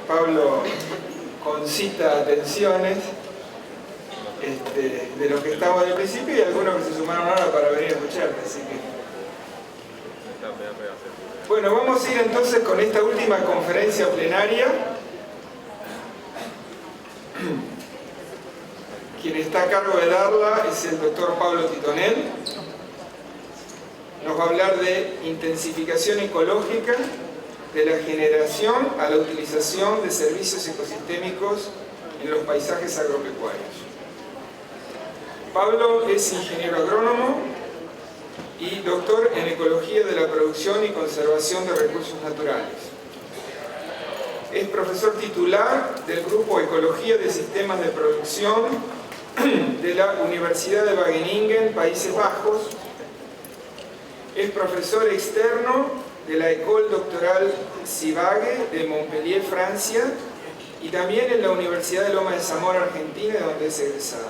Pablo concita atenciones de los que estaban al principio y algunos que se sumaron ahora para venir a escucharte, así que... Bueno, vamos a ir entonces con esta última conferencia plenaria. Quien está a cargo de darla es el doctor Pablo Titonel. Nos va a hablar de intensificación ecológica, de la generación a la utilización de servicios ecosistémicos en los paisajes agropecuarios. Pablo es ingeniero agrónomo y doctor en ecología de la producción y conservación de recursos naturales. Es profesor titular del grupo Ecología de Sistemas de Producción de la Universidad de Wageningen, Países Bajos. Es profesor externo de la École Doctorale Civage de Montpellier, Francia, y también en la Universidad de Loma de Zamora, Argentina, donde es egresado.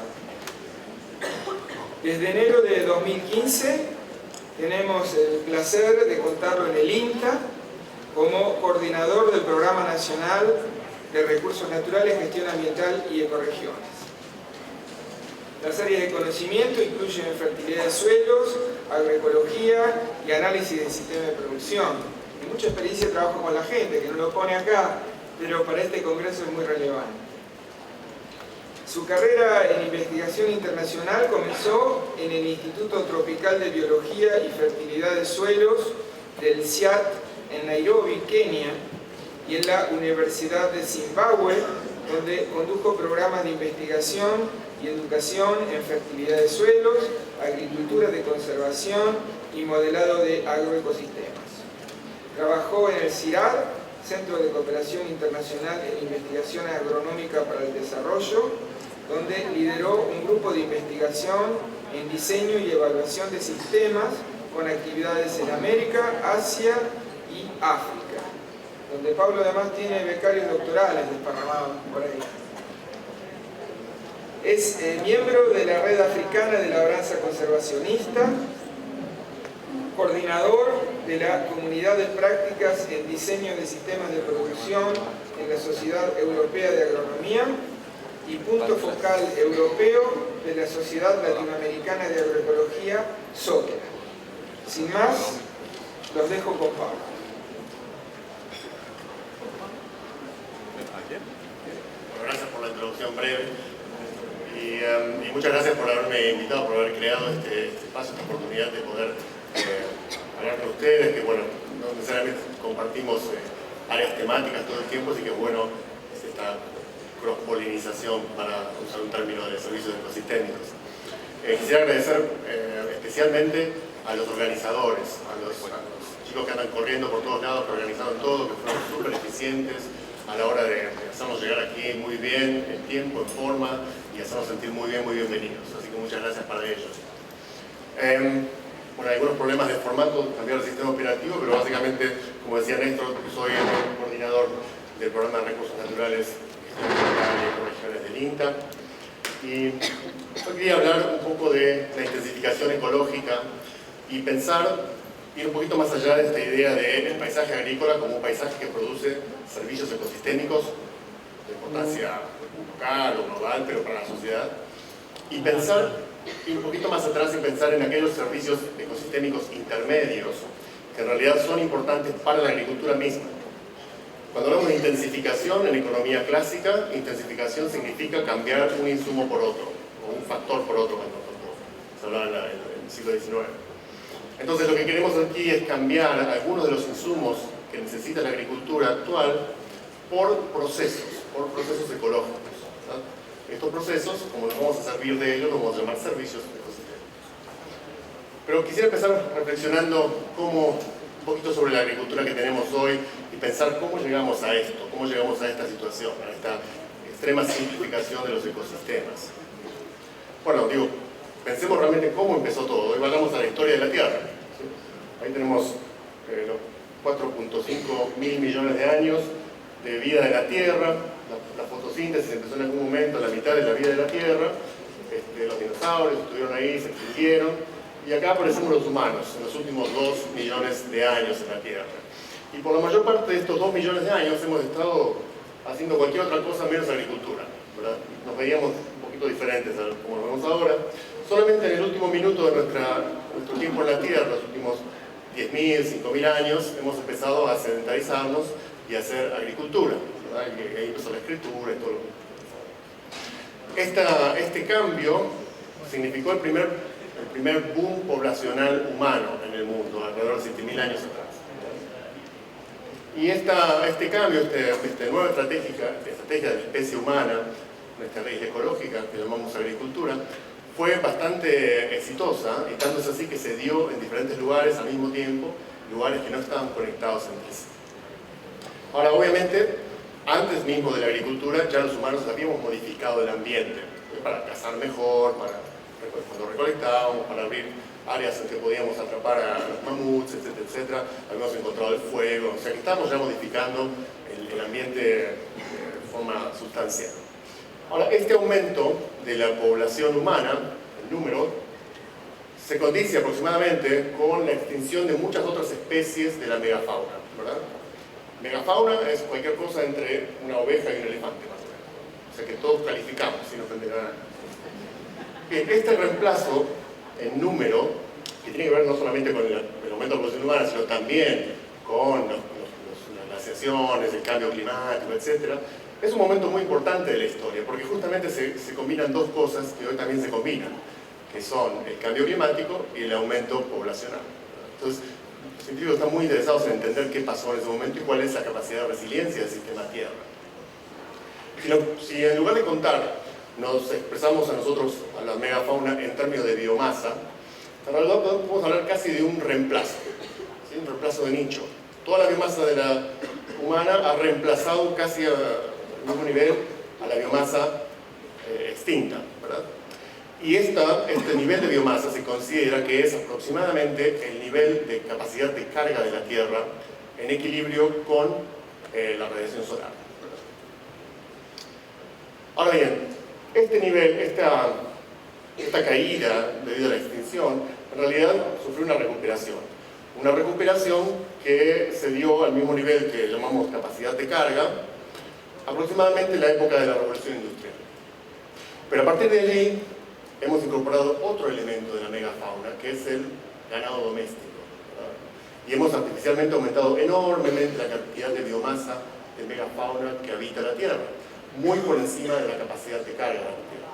Desde enero de 2015 tenemos el placer de contarlo en el INTA como coordinador del Programa Nacional de Recursos Naturales, Gestión Ambiental y Ecorregiones. Las áreas de conocimiento incluyen fertilidad de suelos, agroecología y análisis del sistema de producción. Y mucha experiencia de trabajo con la gente, que no lo pone acá, pero para este congreso es muy relevante. Su carrera en investigación internacional comenzó en el Instituto Tropical de Biología y Fertilidad de Suelos del CIAT en Nairobi, Kenia, y en la Universidad de Zimbabue, donde condujo programas de investigación y educación en fertilidad de suelos, agricultura de conservación y modelado de agroecosistemas. Trabajó en el CIRAD, Centro de Cooperación Internacional en Investigación Agronómica para el Desarrollo, donde lideró un grupo de investigación en diseño y evaluación de sistemas con actividades en América, Asia y África, donde Pablo además tiene becarios doctorales desparramados por ahí. Es miembro de la Red Africana de Labranza Conservacionista, coordinador de la Comunidad de Prácticas en Diseño de Sistemas de Producción en la Sociedad Europea de Agronomía y punto focal europeo de la Sociedad Latinoamericana de Agroecología, SOCRA. Sin más, los dejo con Pablo. Gracias por la introducción breve. Y muchas gracias por haberme invitado, por haber creado este espacio, esta oportunidad de poder hablar con ustedes, que bueno, no necesariamente compartimos áreas temáticas todo el tiempo, así que bueno, es esta cross-polinización, para usar un término de servicios ecosistémicos. Quisiera agradecer especialmente a los organizadores, a los chicos que andan corriendo por todos lados, que organizaron todo, que fueron súper eficientes a la hora de hacernos llegar aquí muy bien, en tiempo, en forma, y hacernos sentir muy bien, muy bienvenidos. Así que muchas gracias para ellos. Bueno, hay algunos problemas de formato, cambiar el sistema operativo, pero básicamente, como decía Néstor, soy el coordinador del Programa de Recursos Naturales y Regionales del INTA. Y yo quería hablar un poco de la intensificación ecológica y ir un poquito más allá de esta idea del paisaje agrícola como un paisaje que produce servicios ecosistémicos de importancia local o global, pero para la sociedad, y ir un poquito más atrás y pensar en aquellos servicios ecosistémicos intermedios que en realidad son importantes para la agricultura misma. Cuando hablamos de intensificación en economía clásica, intensificación significa cambiar un insumo por otro, o un factor por otro, cuando se hablaba en el siglo XIX. Entonces lo que queremos aquí es cambiar algunos de los insumos que necesita la agricultura actual por procesos ecológicos. ¿Verdad? Estos procesos, como nos vamos a servir de ellos, los vamos a llamar servicios ecosistémicos. Pero quisiera empezar reflexionando un poquito sobre la agricultura que tenemos hoy y pensar cómo llegamos a esto, cómo llegamos a esta situación, a esta extrema simplificación de los ecosistemas. Bueno, pensemos realmente cómo empezó todo. Hoy hablamos de la historia de la Tierra. ¿Sí? Ahí tenemos los 4.5 mil millones de años de vida de la Tierra. La fotosíntesis empezó en algún momento, la mitad de la vida de la Tierra. Los dinosaurios estuvieron ahí, se extinguieron. Y acá aparecemos los humanos, en los últimos 2 millones de años en la Tierra. Y por la mayor parte de estos 2 millones de años hemos estado haciendo cualquier otra cosa menos agricultura, ¿verdad? Nos veíamos un poquito diferentes a como lo vemos ahora. Solamente en el último minuto de nuestro tiempo en la Tierra, los últimos 10.000, 5.000 años, hemos empezado a sedentarizarnos y a hacer agricultura, ¿verdad? Y ahí empezó la escritura y todo lo que... Este cambio significó el primer boom poblacional humano en el mundo, alrededor de 7.000 años atrás. Y este cambio, esta nueva estrategia de la especie humana, una estrategia ecológica que llamamos agricultura, fue bastante exitosa, y tanto es así que se dio en diferentes lugares al mismo tiempo, lugares que no estaban conectados entre sí. Ahora, obviamente, antes mismo de la agricultura, ya los humanos habíamos modificado el ambiente para cazar mejor, cuando recolectábamos, para abrir áreas en que podíamos atrapar a los mamuts, etcétera, etcétera. Habíamos encontrado el fuego, o sea que estamos ya modificando el ambiente de forma sustancial. Ahora, este aumento de la población humana, el número, se condice aproximadamente con la extinción de muchas otras especies de la megafauna, ¿verdad? Megafauna es cualquier cosa entre una oveja y un elefante, más o menos. O sea que todos calificamos, sin ofender a nadie. Bien, este reemplazo en número, que tiene que ver no solamente con el aumento de la población humana, sino también con las glaciaciones, el cambio climático, etc., es un momento muy importante de la historia, porque justamente se combinan dos cosas que hoy también se combinan, que son el cambio climático y el aumento poblacional. Entonces, los científicos están muy interesados en entender qué pasó en ese momento y cuál es la capacidad de resiliencia del sistema Tierra. Si en lugar de contar nos expresamos a nosotros, a la megafauna, en términos de biomasa, en realidad podemos hablar casi de un reemplazo, ¿sí? Un reemplazo de nicho. Toda la biomasa de la humana ha reemplazado casi al mismo nivel a la biomasa extinta, ¿verdad? Y este nivel de biomasa se considera que es aproximadamente el nivel de capacidad de carga de la Tierra en equilibrio con la radiación solar, ¿verdad? Ahora bien, este nivel, esta caída debido a la extinción, en realidad sufrió una recuperación. Una recuperación que se dio al mismo nivel que llamamos capacidad de carga, aproximadamente en la época de la Revolución Industrial. Pero a partir de allí hemos incorporado otro elemento de la megafauna, que es el ganado doméstico, ¿verdad? Y hemos artificialmente aumentado enormemente la cantidad de biomasa de megafauna que habita la Tierra, muy por encima de la capacidad de carga de la Tierra.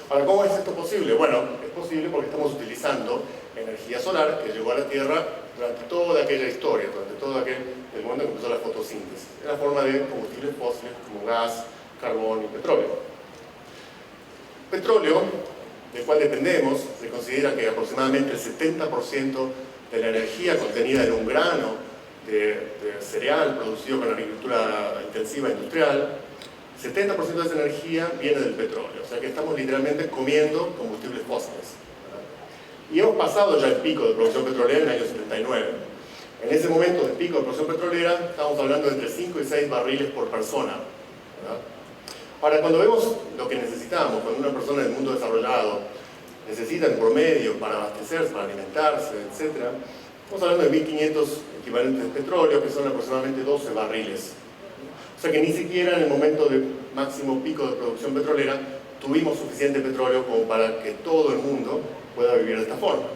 Ahora, ¿cómo es esto posible? Bueno, es posible porque estamos utilizando energía solar que llegó a la Tierra durante toda aquella historia, durante todo el momento en que empezó la fotosíntesis, en la forma de combustibles fósiles como gas, carbón y petróleo. Petróleo, del cual dependemos, se considera que aproximadamente el 70% de la energía contenida en un grano de cereal producido con agricultura intensiva industrial, 70% de esa energía viene del petróleo, o sea que estamos literalmente comiendo combustibles fósiles. Y hemos pasado ya el pico de producción petrolera en el año 79. En ese momento de pico de producción petrolera estamos hablando de entre 5 y 6 barriles por persona, ¿verdad? Ahora, cuando vemos lo que necesitamos, cuando una persona del mundo desarrollado necesita en promedio para abastecerse, para alimentarse, etc., estamos hablando de 1.500 equivalentes de petróleo, que son aproximadamente 12 barriles. O sea que ni siquiera en el momento de máximo pico de producción petrolera tuvimos suficiente petróleo como para que todo el mundo pueda vivir de esta forma.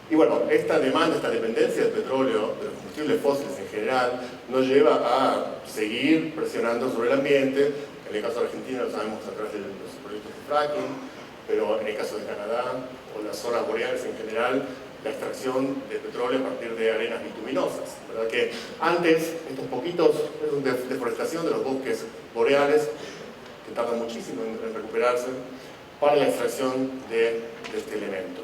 Y bueno, esta demanda, esta dependencia del petróleo, de los combustibles fósiles en general, nos lleva a seguir presionando sobre el ambiente. En el caso de Argentina lo sabemos a través de los proyectos de fracking, pero en el caso de Canadá o las zonas boreales en general, la extracción de petróleo a partir de arenas bituminosas, ¿verdad? Que antes, estos poquitos, es deforestación de los bosques boreales, que tardan muchísimo en recuperarse, para la extracción de este elemento.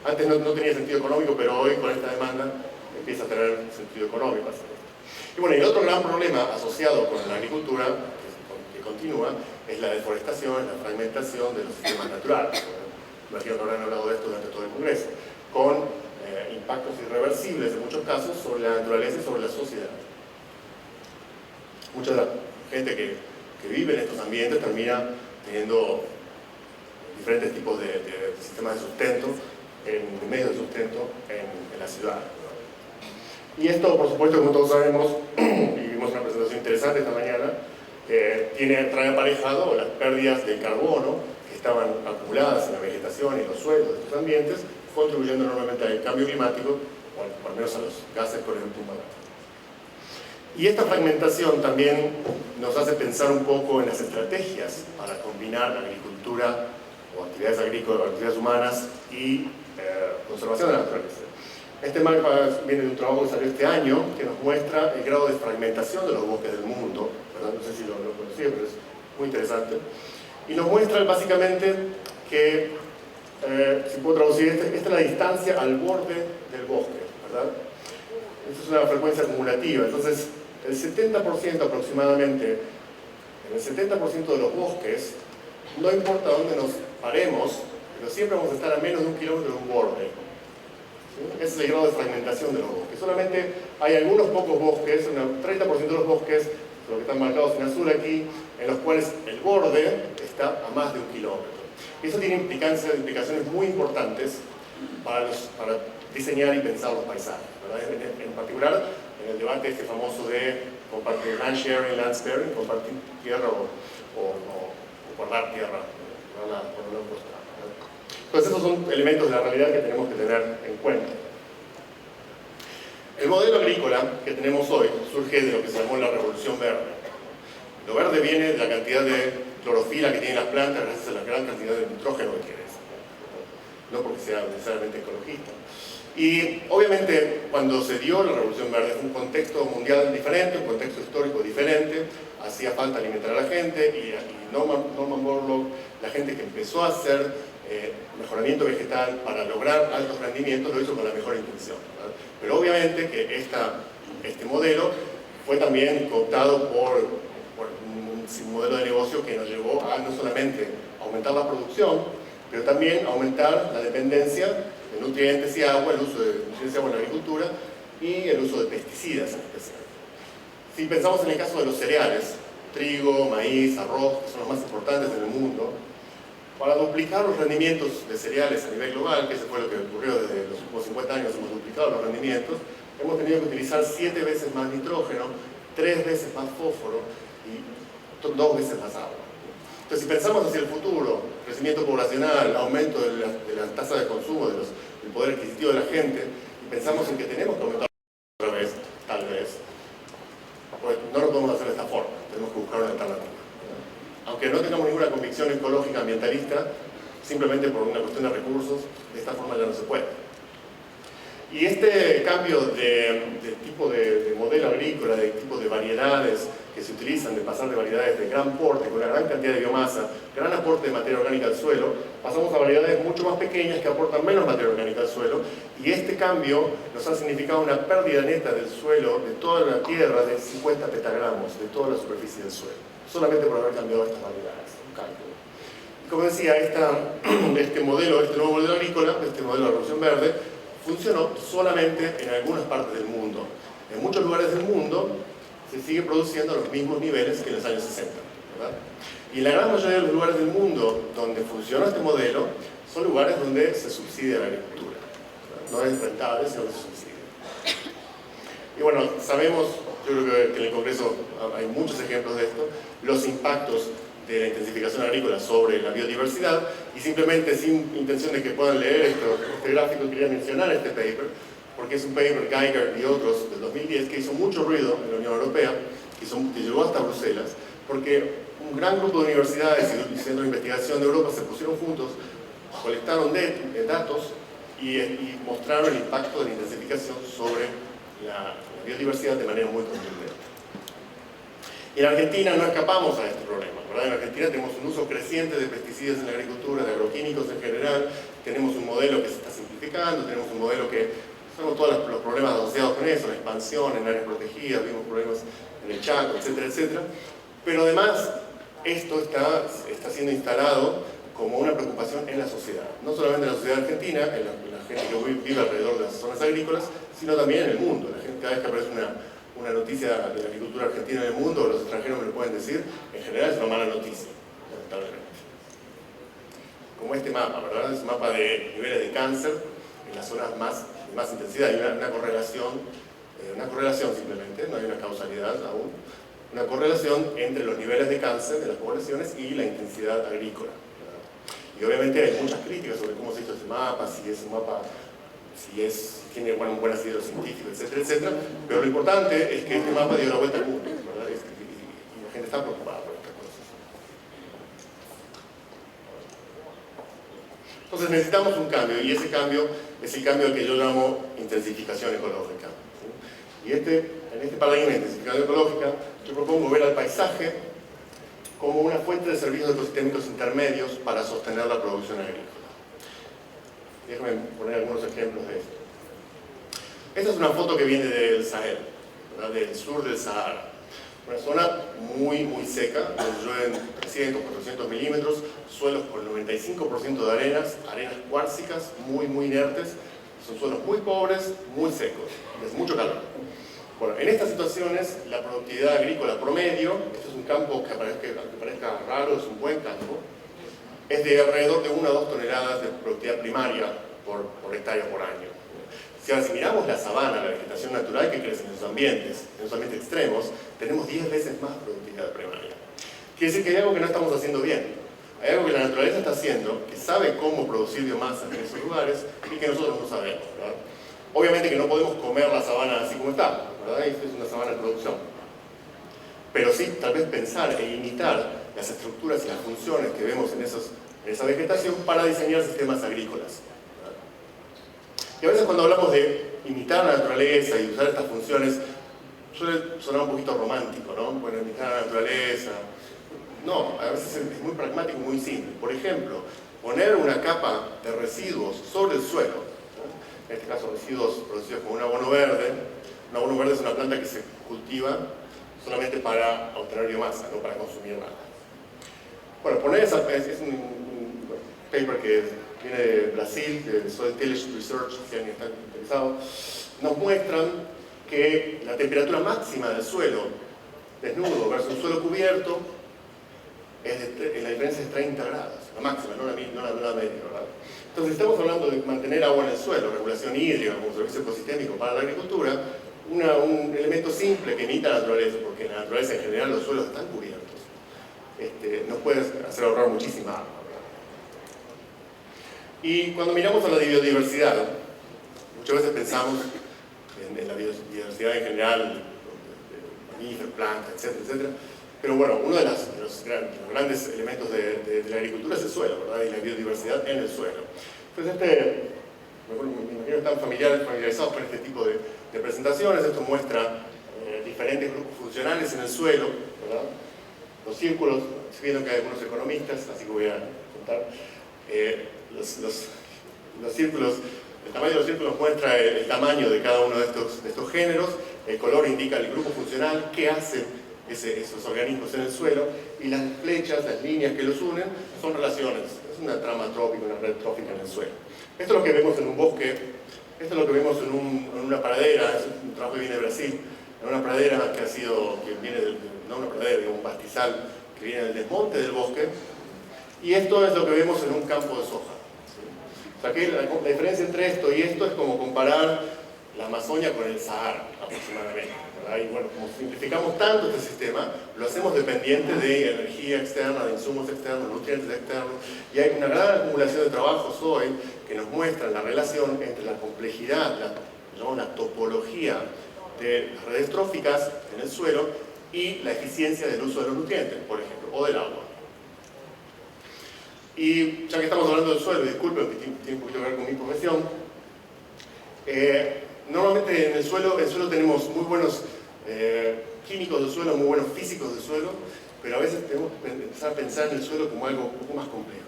Antes no tenía sentido económico, pero hoy con esta demanda empieza a tener sentido económico hacer esto. Y bueno, y el otro gran problema asociado con la agricultura, que continúa, es la deforestación, la fragmentación de los sistemas naturales. Imagino que habrán hablado de esto durante todo el Congreso, con impactos irreversibles en muchos casos sobre la naturaleza y sobre la sociedad. Mucha gente que vive en estos ambientes termina teniendo diferentes tipos de sistemas de sustento, de medios de sustento en la ciudad. Y esto, por supuesto, como todos sabemos, y vimos una presentación interesante esta mañana, trae aparejado las pérdidas de carbono que estaban acumuladas en la vegetación y en los suelos de estos ambientes, contribuyendo enormemente al cambio climático, o al menos a los gases por efecto invernadero. Y esta fragmentación también nos hace pensar un poco en las estrategias para combinar la agricultura o actividades agrícolas, actividades humanas y conservación de la naturaleza. Este mapa viene de un trabajo que salió este año que nos muestra el grado de fragmentación de los bosques del mundo, ¿verdad? No sé si lo conocía, pero es muy interesante. Y nos muestra básicamente que, si puedo traducir, esta es la distancia al borde del bosque, ¿verdad? Esta es una frecuencia acumulativa, entonces el 70% aproximadamente, en el 70% de los bosques, no importa dónde nos paremos, pero siempre vamos a estar a menos de 1 kilómetro de un borde. ¿Sí? Ese es el grado de fragmentación de los bosques. Solamente hay algunos pocos bosques, un 30% de los bosques, los que están marcados en azul aquí, en los cuales el borde está a más de 1 kilómetro. Y eso tiene implicaciones muy importantes para diseñar y pensar los paisajes, ¿verdad? En particular, en el debate este famoso de compartir land sharing, land sparing, compartir tierra o guardar tierra, por no costar. Entonces esos son elementos de la realidad que tenemos que tener en cuenta. El modelo agrícola que tenemos hoy surge de lo que se llamó la Revolución Verde. Lo verde viene de la cantidad de clorofila que tienen las plantas gracias a la gran cantidad de nitrógeno que tienen, no porque sea necesariamente ecologista. Y obviamente cuando se dio la Revolución Verde fue un contexto mundial diferente, un contexto histórico diferente, hacía falta alimentar a la gente y Norman Borlaug, la gente que empezó a hacer mejoramiento vegetal para lograr altos rendimientos, lo hizo con la mejor intención, ¿verdad? Pero obviamente que este modelo fue también cooptado por un modelo de negocio que nos llevó a no solamente aumentar la producción, pero también aumentar la dependencia de nutrientes y agua, el uso de nutrientes y agua en la agricultura y el uso de pesticidas en especial. Si pensamos en el caso de los cereales, trigo, maíz, arroz, que son los más importantes en el mundo, para duplicar los rendimientos de cereales a nivel global, que eso fue lo que ocurrió desde los últimos 50 años, hemos duplicado los rendimientos, hemos tenido que utilizar 7 veces más nitrógeno, 3 veces más fósforo y 2 veces más agua. Entonces, si pensamos hacia el futuro, crecimiento poblacional, aumento de la tasa de consumo, del poder adquisitivo de la gente, y pensamos en que tenemos que aumentar otra vez, tal vez, pues no lo podemos hacer de esta forma, tenemos que buscar una alternativa. Aunque no tengamos ninguna convicción ecológica ambientalista, simplemente por una cuestión de recursos, de esta forma ya no se puede. Y este cambio de tipo de modelo agrícola, de tipo de variedades que se utilizan, de pasar de variedades de gran porte, con una gran cantidad de biomasa, gran aporte de materia orgánica al suelo, pasamos a variedades mucho más pequeñas que aportan menos materia orgánica al suelo, y este cambio nos ha significado una pérdida neta del suelo, de toda la tierra, de 50 petagramos, de toda la superficie del suelo, solamente por haber cambiado estas variedades, un cálculo. Y como decía, este nuevo modelo agrícola, este modelo de la Revolución Verde, funcionó solamente en algunas partes del mundo. En muchos lugares del mundo se sigue produciendo a los mismos niveles que en los años 60, ¿verdad? Y en la gran mayoría de los lugares del mundo donde funciona este modelo son lugares donde se subsidia la agricultura, ¿verdad? No es rentable, sino que se subsidia. Y bueno, sabemos, yo creo que en el Congreso hay muchos ejemplos de esto, los impactos de la intensificación agrícola sobre la biodiversidad, y simplemente sin intención de que puedan leer este gráfico, quería mencionar este paper, porque es un paper, Geiger y otros, del 2010, que hizo mucho ruido en la Unión Europea, que llegó hasta Bruselas, porque un gran grupo de universidades y centros de investigación de Europa se pusieron juntos, colectaron datos y mostraron el impacto de la intensificación sobre la biodiversidad de manera muy contundente. Y en Argentina no escapamos a este problema, ¿verdad? En Argentina tenemos un uso creciente de pesticidas en la agricultura, de agroquímicos en general, tenemos un modelo que se está simplificando, tenemos un modelo que tenemos todos los problemas asociados con eso, la expansión en áreas protegidas, vimos problemas en el Chaco, etcétera, etcétera. Pero además, esto está siendo instalado como una preocupación en la sociedad. No solamente en la sociedad argentina, en la gente que vive alrededor de las zonas agrícolas, sino también en el mundo. La gente, cada vez que aparece una noticia de la agricultura argentina en el mundo, los extranjeros me lo pueden decir, en general es una mala noticia, lamentablemente. Como este mapa, ¿verdad? Es un mapa de niveles de cáncer en las zonas de más intensidad. Hay una correlación una correlación simplemente, no hay una causalidad aún, una correlación entre los niveles de cáncer de las poblaciones y la intensidad agrícola. Y obviamente hay muchas críticas sobre cómo se hizo este mapa, si es un mapa, si tiene un buen asidero científico, etcétera, etcétera. Pero lo importante es que este mapa dio la vuelta al mundo, ¿verdad? Y la gente está preocupada por estas cosas. Entonces necesitamos un cambio, y ese cambio es el cambio que yo llamo intensificación ecológica. ¿Sí? Y en este paradigma de intensificación ecológica, yo propongo ver al paisaje como una fuente de servicios ecosistémicos intermedios para sostener la producción agrícola. Déjame poner algunos ejemplos de esto. Esta es una foto que viene del Sahel, ¿verdad? Del sur del Sahara. Una zona muy, muy seca, donde llueven 300, 400 milímetros, suelos con el 95% de arenas cuárcicas, muy, muy inertes. Son suelos muy pobres, muy secos, es mucho calor. Bueno, en estas situaciones, la productividad agrícola promedio, este es un campo que parezca raro, es un buen campo, es de alrededor de 1 a 2 toneladas de productividad primaria por hectárea por año. Si ahora si miramos la sabana, la vegetación natural que crece en esos ambientes extremos, tenemos 10 veces más productividad primaria. Quiere decir que hay algo que no estamos haciendo bien. Hay algo que la naturaleza está haciendo, que sabe cómo producir biomasa en esos lugares y que nosotros no sabemos, ¿verdad? Obviamente que no podemos comer la sabana así como está, ¿verdad? Esto es una sabana de producción. Pero sí, tal vez pensar e imitar las estructuras y las funciones que vemos en esa vegetación para diseñar sistemas agrícolas. Y a veces cuando hablamos de imitar la naturaleza y usar estas funciones, suele sonar un poquito romántico, ¿no? Bueno, imitar la naturaleza. No, a veces es muy pragmático y muy simple. Por ejemplo, poner una capa de residuos sobre el suelo, ¿no? En este caso residuos producidos como un abono verde. Un abono verde es una planta que se cultiva solamente para obtener biomasa, no para consumir nada. Bueno, poner es un paper que viene de Brasil, de Soil Tillage Research, si alguien está interesado, nos muestran que la temperatura máxima del suelo desnudo versus un suelo cubierto, la diferencia es 30 grados, la máxima, no la media, ¿verdad? Entonces estamos hablando de mantener agua en el suelo, regulación hídrica como servicio ecosistémico para la agricultura, un elemento simple que imita la naturaleza, porque en la naturaleza en general los suelos están cubiertos. Nos puede hacer ahorrar muchísima agua. Y cuando miramos a la biodiversidad, muchas veces pensamos en la biodiversidad en general, de mamíferos, plantas, etcétera, etcétera. Pero bueno, uno de los grandes elementos de la agricultura es el suelo, ¿verdad? Y la biodiversidad en el suelo. Entonces me imagino que están familiarizados con este tipo de presentaciones. Esto muestra diferentes grupos funcionales en el suelo, ¿verdad? Los círculos, estoy viendo que hay algunos economistas, así que voy a contar. Los círculos, el tamaño de los círculos muestra el tamaño de cada uno de estos géneros, el color indica el grupo funcional, qué hacen esos organismos en el suelo, y las flechas, las líneas que los unen, son relaciones, es una trama trófica, una red trófica en el suelo. Esto es lo que vemos en un bosque, esto es lo que vemos en una pradera, es un trabajo que viene de Brasil, en una pradera que viene no una pradera, digamos un pastizal, que viene del desmonte del bosque, y esto es lo que vemos en un campo de soja. O sea que la diferencia entre esto y esto es como comparar la Amazonia con el Sahara, aproximadamente, ¿verdad? Y bueno, como simplificamos tanto este sistema, lo hacemos dependiente de energía externa, de insumos externos, nutrientes externos, y hay una gran acumulación de trabajos hoy que nos muestran la relación entre la complejidad, la topología de las redes tróficas en el suelo y la eficiencia del uso de los nutrientes, por ejemplo, o del agua. Y ya que estamos hablando del suelo, disculpen que tiene un poquito que ver con mi profesión, normalmente en el suelo tenemos muy buenos químicos del suelo, muy buenos físicos del suelo, pero a veces tenemos que empezar a pensar en el suelo como algo un poco más complejo.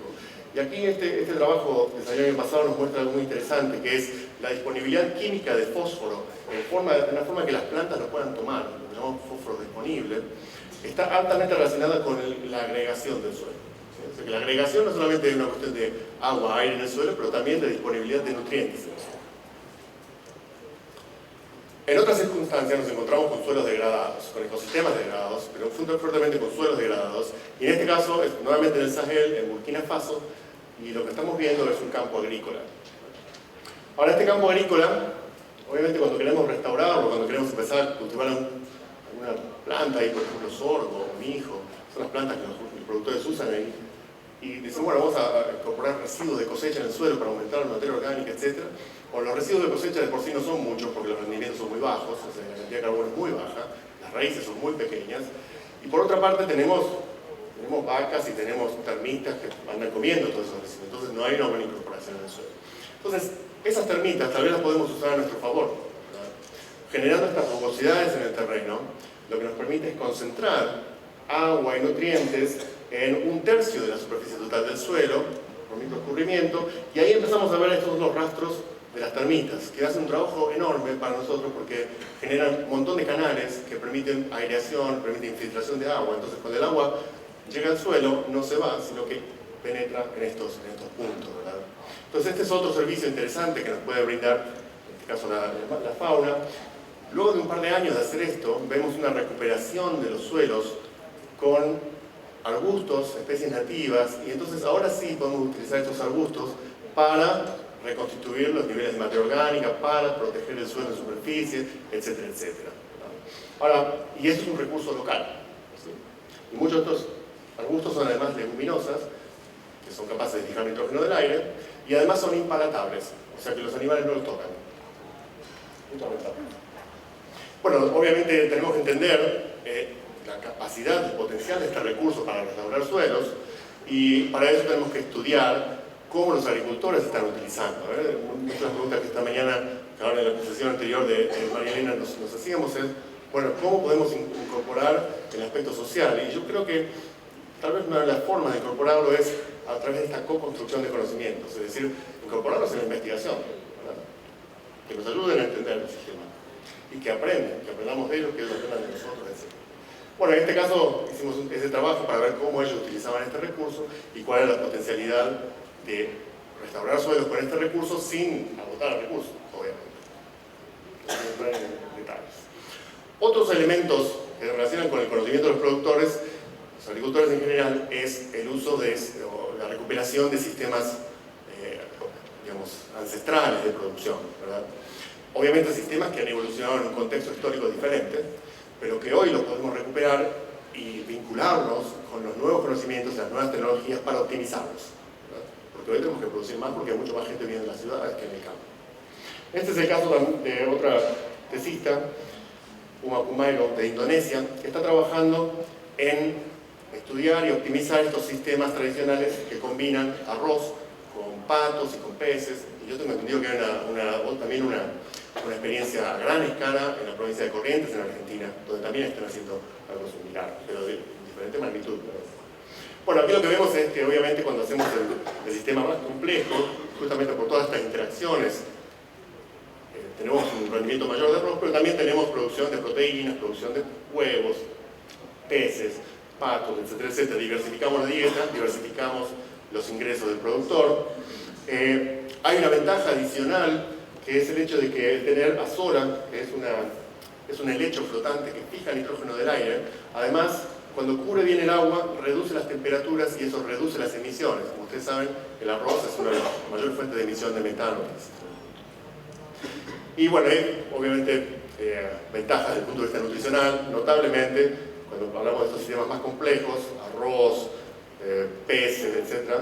Y aquí este trabajo que salió el año pasado nos muestra algo muy interesante, que es la disponibilidad química de fósforo, de una forma que las plantas lo puedan tomar, lo llamamos fósforo disponible, está altamente relacionada con la agregación del suelo. O sea que la agregación no solamente es una cuestión de agua, aire en el suelo, pero también de disponibilidad de nutrientes en el suelo. En otras circunstancias nos encontramos con suelos degradados, con ecosistemas degradados, pero fuertemente con suelos degradados. Y en este caso, es nuevamente en el Sahel, en Burkina Faso, y lo que estamos viendo es un campo agrícola. Ahora, este campo agrícola, obviamente cuando queremos restaurarlo, cuando queremos empezar a cultivar alguna planta, ahí por ejemplo sorgo o mijo, son las plantas que los productores usan ahí, y dicen, bueno, vamos a incorporar residuos de cosecha en el suelo para aumentar la materia orgánica, etc. O los residuos de cosecha de por sí no son muchos porque los rendimientos son muy bajos, o sea, la cantidad de carbono es muy baja, las raíces son muy pequeñas, y por otra parte tenemos vacas y tenemos termitas que andan comiendo todos esos residuos, entonces no hay una buena incorporación en el suelo. Entonces, esas termitas tal vez las podemos usar a nuestro favor, ¿verdad? Generando estas rugosidades en el terreno, lo que nos permite es concentrar agua y nutrientes en 1/3 de la superficie total del suelo, por microescurrimiento, y ahí empezamos a ver estos los rastros de las termitas, que hacen un trabajo enorme para nosotros porque generan un montón de canales que permiten aireación, permiten infiltración de agua. Entonces, cuando el agua llega al suelo, no se va, sino que penetra en estos puntos, ¿verdad? Entonces, este es otro servicio interesante que nos puede brindar, en este caso la fauna. Luego de un par de años de hacer esto, vemos una recuperación de los suelos con arbustos, especies nativas, y entonces ahora sí podemos utilizar estos arbustos para reconstituir los niveles de materia orgánica, para proteger el suelo en superficie, etcétera, etcétera. Ahora, y esto es un recurso local, ¿sí? Y muchos de estos arbustos son además leguminosas, que son capaces de fijar nitrógeno del aire, y además son impalatables, o sea que los animales no los tocan. Bueno, obviamente tenemos que entender la capacidad, el potencial de este recurso para restaurar suelos, y para eso tenemos que estudiar cómo los agricultores están utilizando. Una de las preguntas que esta mañana, ahora en la presentación anterior de María Elena nos hacíamos es, bueno, ¿cómo podemos incorporar el aspecto social? Y yo creo que tal vez una de las formas de incorporarlo es a través de esta co-construcción de conocimientos, es decir, incorporarlos en la investigación, ¿verdad? Que nos ayuden a entender el sistema y que aprendamos de ellos, que ellos aprendan de nosotros, etc. Bueno, en este caso hicimos ese trabajo para ver cómo ellos utilizaban este recurso y cuál era la potencialidad de restaurar suelos con este recurso sin agotar el recurso, obviamente. No voy a entrar en detalles. Otros elementos que se relacionan con el conocimiento de los productores, los agricultores en general, es el uso o la recuperación de sistemas digamos, ancestrales de producción, ¿verdad? Obviamente sistemas que han evolucionado en un contexto histórico diferente, pero que hoy los podemos recuperar y vincularlos con los nuevos conocimientos y las nuevas tecnologías para optimizarlos, ¿verdad? Porque hoy tenemos que producir más porque hay mucha más gente viviendo en las ciudades que en el campo. Este es el caso de otra tesista, Uma Pumairo, de Indonesia, que está trabajando en estudiar y optimizar estos sistemas tradicionales que combinan arroz con patos y con peces. Y yo tengo entendido que hay también una experiencia a gran escala en la provincia de Corrientes, en Argentina, donde también están haciendo algo similar, pero de diferente magnitud. Bueno, aquí lo que vemos es que obviamente cuando hacemos el sistema más complejo, justamente por todas estas interacciones, tenemos un rendimiento mayor de arroz, pero también tenemos producción de proteínas, producción de huevos, peces, patos, etcétera, etcétera. Diversificamos la dieta, diversificamos los ingresos del productor. Hay una ventaja adicional, que es el hecho de que tener azora, que es un helecho flotante que fija el nitrógeno del aire, además, cuando cubre bien el agua, reduce las temperaturas y eso reduce las emisiones. Como ustedes saben, el arroz es una de las mayores fuentes de emisión de metano. Y bueno, hay obviamente ventajas desde el punto de vista nutricional, notablemente, cuando hablamos de estos sistemas más complejos, arroz, peces, etc.,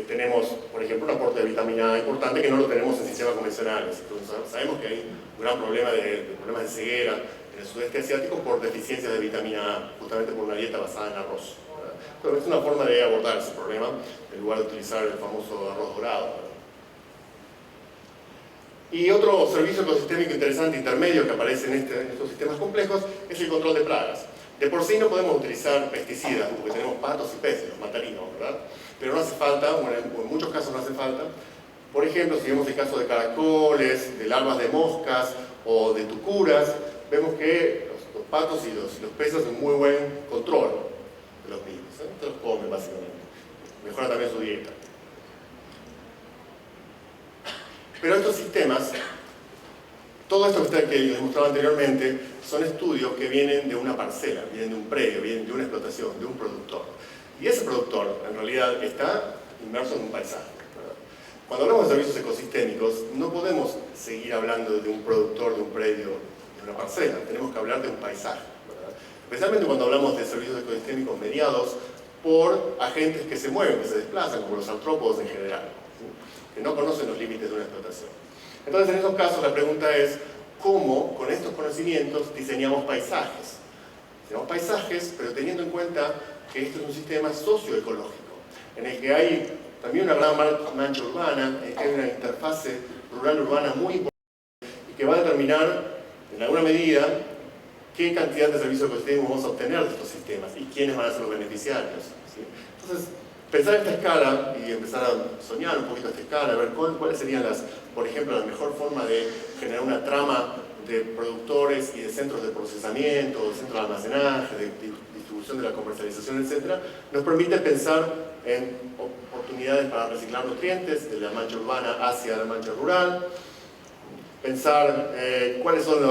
tenemos, por ejemplo, un aporte de vitamina A importante que no lo tenemos en sistemas convencionales. Entonces, sabemos que hay un gran problema de problemas de ceguera en el sudeste asiático por deficiencias de vitamina A, justamente por una dieta basada en arroz, ¿verdad? Entonces, es una forma de abordar ese problema en lugar de utilizar el famoso arroz dorado, ¿verdad? Y otro servicio ecosistémico interesante intermedio que aparece en estos sistemas complejos es el control de plagas. De por sí no podemos utilizar pesticidas porque tenemos patos y peces, los mataríamos, ¿verdad? Pero no hace falta, bueno, en muchos casos no hace falta. Por ejemplo, si vemos el caso de caracoles, de larvas de moscas o de tucuras, vemos que los patos y los peces hacen muy buen control de los mismos, ¿eh? Se los comen básicamente. Mejora también su dieta. Pero estos sistemas, todo esto que les mostraba anteriormente, son estudios que vienen de una parcela, vienen de un predio, vienen de una explotación, de un productor. Y ese productor, en realidad, está inmerso en un paisaje, ¿verdad? Cuando hablamos de servicios ecosistémicos, no podemos seguir hablando de un productor, de un predio, de una parcela. Tenemos que hablar de un paisaje, ¿verdad? Especialmente cuando hablamos de servicios ecosistémicos mediados por agentes que se mueven, que se desplazan, como los artrópodos en general, ¿sí? Que no conocen los límites de una explotación. Entonces, en esos casos, la pregunta es, ¿cómo, con estos conocimientos, diseñamos paisajes? Diseñamos paisajes, pero teniendo en cuenta que esto es un sistema socioecológico, en el que hay también una gran mancha urbana, en el que hay una interfase rural-urbana muy importante y que va a determinar, en alguna medida, qué cantidad de servicios ecosistémicos vamos a obtener de estos sistemas y quiénes van a ser los beneficiarios, ¿sí? Entonces, pensar esta escala y empezar a soñar un poquito esta escala, a ver cuáles serían por ejemplo, la mejor forma de generar una trama de productores y de centros de procesamiento, de centros de almacenaje, de distribución de la comercialización, etc., nos permite pensar en oportunidades para reciclar nutrientes de la mancha urbana hacia la mancha rural, pensar cuáles son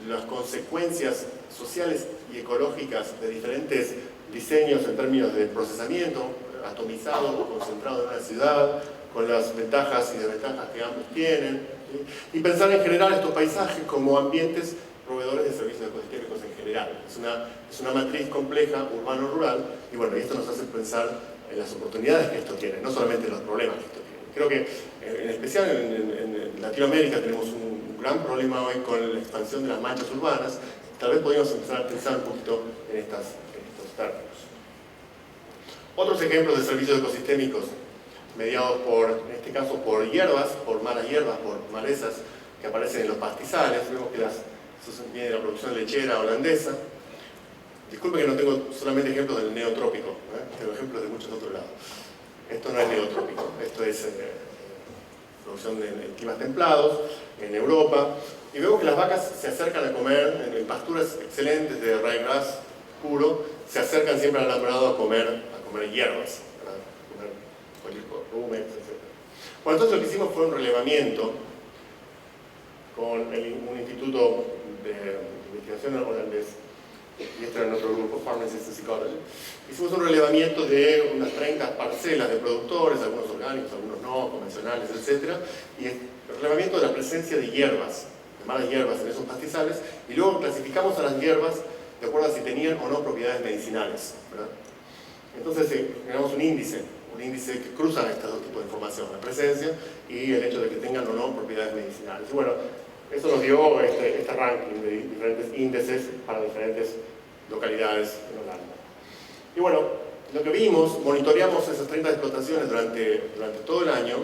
las consecuencias sociales y ecológicas de diferentes diseños en términos de procesamiento, atomizado o concentrado en una ciudad, con las ventajas y desventajas que ambos tienen, ¿sí? Y pensar en general estos paisajes como ambientes proveedores de servicios ecosistémicos en general. Es una matriz compleja, urbano-rural, y bueno, esto nos hace pensar en las oportunidades que esto tiene, no solamente en los problemas que esto tiene. Creo que en especial en Latinoamérica tenemos un gran problema hoy con la expansión de las manchas urbanas. Tal vez podríamos empezar a pensar un poquito en estos términos. Otros ejemplos de servicios ecosistémicos mediados en este caso, por hierbas, por malas hierbas, por malezas que aparecen en los pastizales. Vemos que eso viene de la producción lechera holandesa. Disculpe que no tengo solamente ejemplos del neotrópico, tengo ejemplos de muchos otros lados. Esto no es neotrópico, esto es producción de climas templados, en Europa. Y vemos que las vacas se acercan a comer, en pasturas excelentes de ryegrass puro, se acercan siempre al alambrado a comer hierbas, ¿verdad? A comer cualquier cosa, rumex, etc. Bueno, entonces lo que hicimos fue un relevamiento con un instituto de investigación holandés, y este era nuestro grupo, Farm Assistance Ecology. Hicimos un relevamiento de unas 30 parcelas de productores, algunos orgánicos, algunos no, convencionales, etc. Y el relevamiento de la presencia de hierbas, de malas hierbas en esos pastizales, y luego clasificamos a las hierbas de acuerdo a si tenían o no propiedades medicinales, ¿verdad? Entonces generamos un índice que cruza estos dos tipos de información, la presencia y el hecho de que tengan o no propiedades medicinales. Y bueno, eso nos dio este ranking de diferentes índices para diferentes localidades en Holanda. Y bueno, lo que vimos, monitoreamos esas 30 explotaciones durante todo el año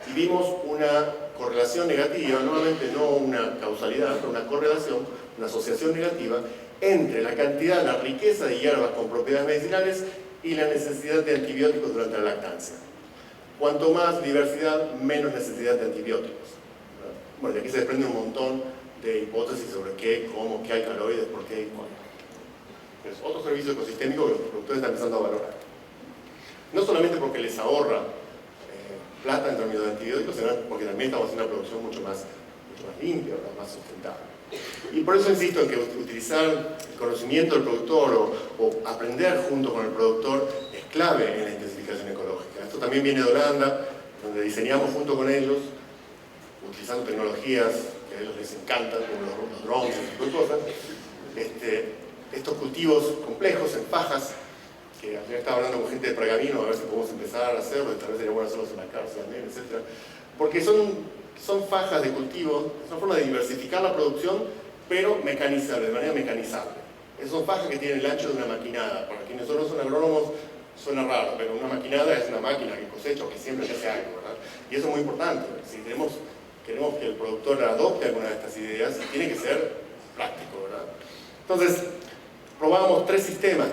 y vimos una correlación negativa, nuevamente no una causalidad, pero una correlación, una asociación negativa entre la cantidad, la riqueza de hierbas con propiedades medicinales y la necesidad de antibióticos durante la lactancia. Cuanto más diversidad, menos necesidad de antibióticos. Bueno, de aquí se desprende un montón de hipótesis sobre qué, cómo, qué alcaloides, por qué y cuándo. Es otro servicio ecosistémico que los productores están empezando a valorar. No solamente porque les ahorra plata en términos de antibióticos, sino porque también estamos haciendo una producción mucho más limpia, más sustentable. Y por eso insisto en que utilizar el conocimiento del productor o aprender junto con el productor es clave en la intensificación ecológica. Esto también viene de Holanda, donde diseñamos junto con ellos, utilizando tecnologías que a ellos les encantan, como los drones y ese tipo de cosas, estos cultivos complejos en fajas, que ayer estaba hablando con gente de Pergamino a ver si podemos empezar a hacerlo, tal vez sería bueno hacerlos en la cárcel también, etc. Porque son fajas de cultivo, es una forma de diversificar la producción, pero mecanizable, de manera mecanizable. Son fajas que tienen el ancho de una maquinada. Para quienes no son agrónomos suena raro, pero una maquinada es una máquina que cosecha o que siempre se hace algo, ¿verdad? Y eso es muy importante. Si queremos que el productor adopte alguna de estas ideas, tiene que ser práctico, ¿verdad? Entonces, probábamos tres sistemas